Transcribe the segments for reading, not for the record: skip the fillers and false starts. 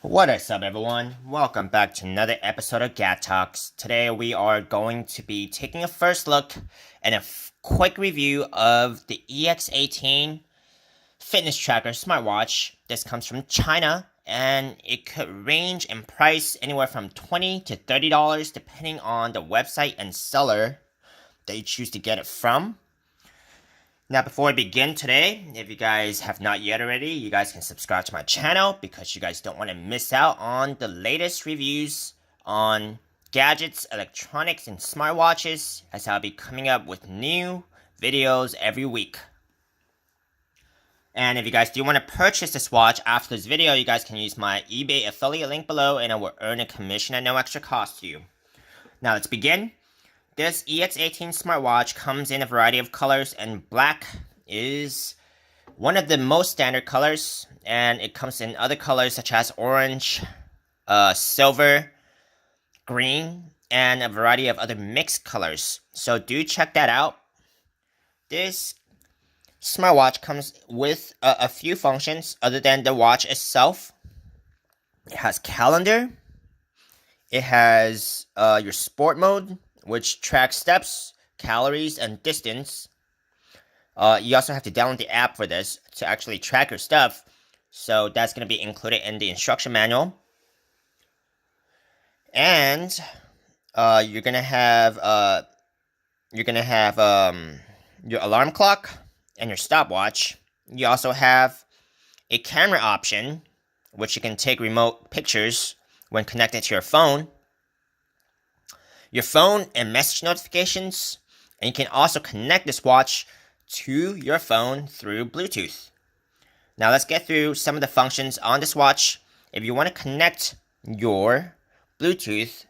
What is up, everyone? Welcome back to another episode of Gat Talks. Today we are going to be taking a first look and a quick review of the EX18 fitness tracker smartwatch. This comes from China and it could range in price anywhere from $20 to $30 depending on the website and seller that you choose to get it from. Now, before we begin today, if you guys have not yet already, you guys can subscribe to my channel because you guys don't want to miss out on the latest reviews on gadgets, electronics, and smartwatches, as I'll be coming up with new videos every week. And if you guys do want to purchase this watch after this video, you guys can use my eBay affiliate link below and I will earn a commission at no extra cost to you. Now, let's begin. This EX18 smartwatch comes in a variety of colors, and black is one of the most standard colors, and it comes in other colors such as orange, silver, green, and a variety of other mixed colors. So do check that out. This smartwatch comes with a few functions other than the watch itself. It has calendar. It has your sport mode, which tracks steps, calories, and distance. You also have to download the app for this to actually track your stuff. So that's going to be included in the instruction manual. And you're gonna have your alarm clock and your stopwatch. You also have a camera option, which you can take remote pictures when connected to your phone. Your phone and message notifications, and you can also connect this watch to your phone through Bluetooth. Now let's get through some of the functions on this watch. If you want to connect your Bluetooth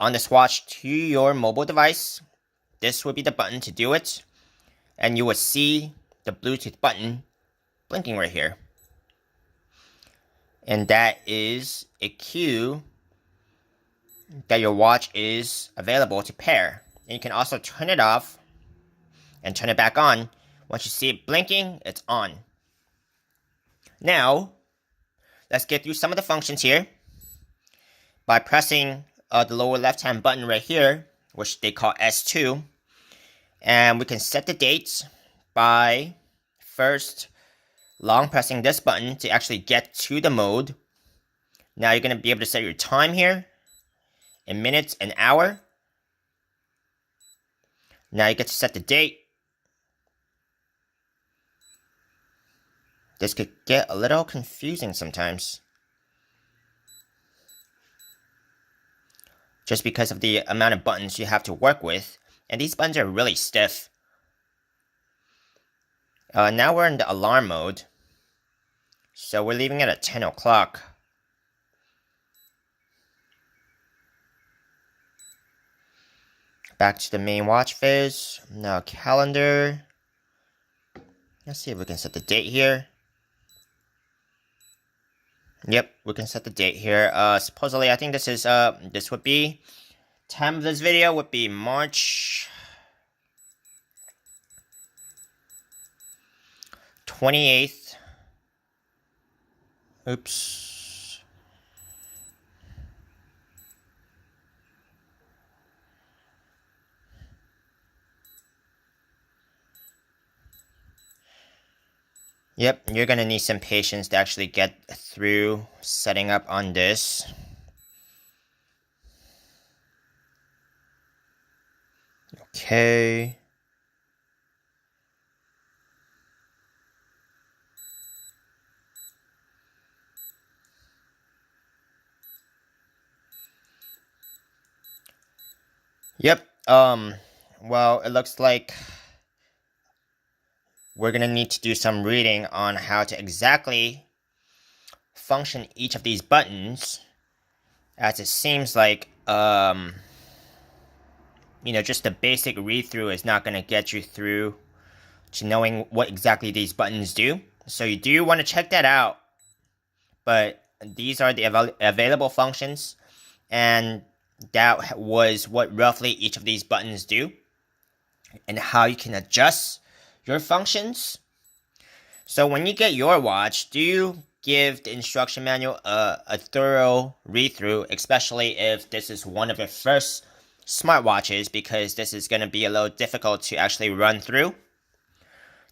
on this watch to your mobile device, this would be the button to do it, and you will see the Bluetooth button blinking right here. And that is a cue that your watch is available to pair. And you can also turn it off and turn it back on. Once you see it blinking, it's on. Now, let's get through some of the functions here. By pressing the lower left-hand button right here, which they call S2, and we can set the dates by first long pressing this button to actually get to the mode. Now you're going to be able to set your time here in minutes and hour. Now you get to set the date. This could get a little confusing sometimes, just because of the amount of buttons you have to work with, and these buttons are really stiff. Now we're in the alarm mode, so we're leaving it at 10 o'clock. Back to the main watch phase. Now calendar. Let's see if we can set the date here. Yep, we can set the date here. Supposedly, I think this is this would be time of this video would be March 28th. Oops. Yep, you're gonna need some patience to actually get through setting up on this. Okay. Yep, well, it looks like we're going to need to do some reading on how to exactly function each of these buttons, as it seems like, just the basic read-through is not going to get you through to knowing what exactly these buttons do. So you do want to check that out, but these are the available functions, and that was what roughly each of these buttons do, and how you can adjust your functions. So when you get your watch, do give the instruction manual a thorough read-through, especially if this is one of your first smartwatches, because this is going to be a little difficult to actually run through.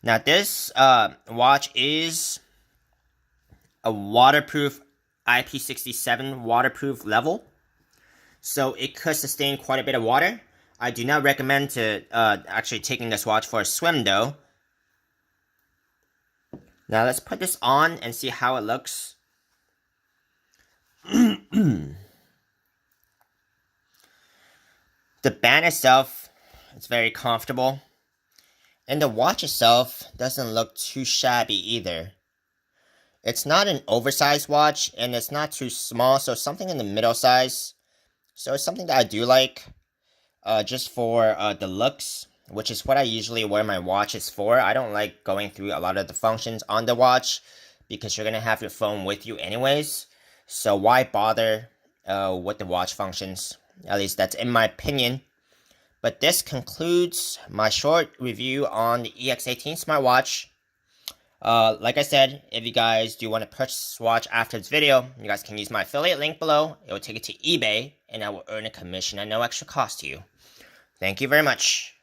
Now this watch is a waterproof IP67 waterproof level, so it could sustain quite a bit of water. I do not recommend to actually taking this watch for a swim though. Now let's put this on and see how it looks. The band itself is very comfortable, and the watch itself doesn't look too shabby either. It's not an oversized watch, and it's not too small, so something in the middle size. So it's something that I do like, just for the looks, which is what I usually wear my watches for. I don't like going through a lot of the functions on the watch, because you're going to have your phone with you anyways. So why bother with the watch functions? At least that's in my opinion. But this concludes my short review on the EX18 smartwatch. Like I said, if you guys do want to purchase this watch after this video, you guys can use my affiliate link below. It will take it to eBay, and I will earn a commission at no extra cost to you. Thank you very much.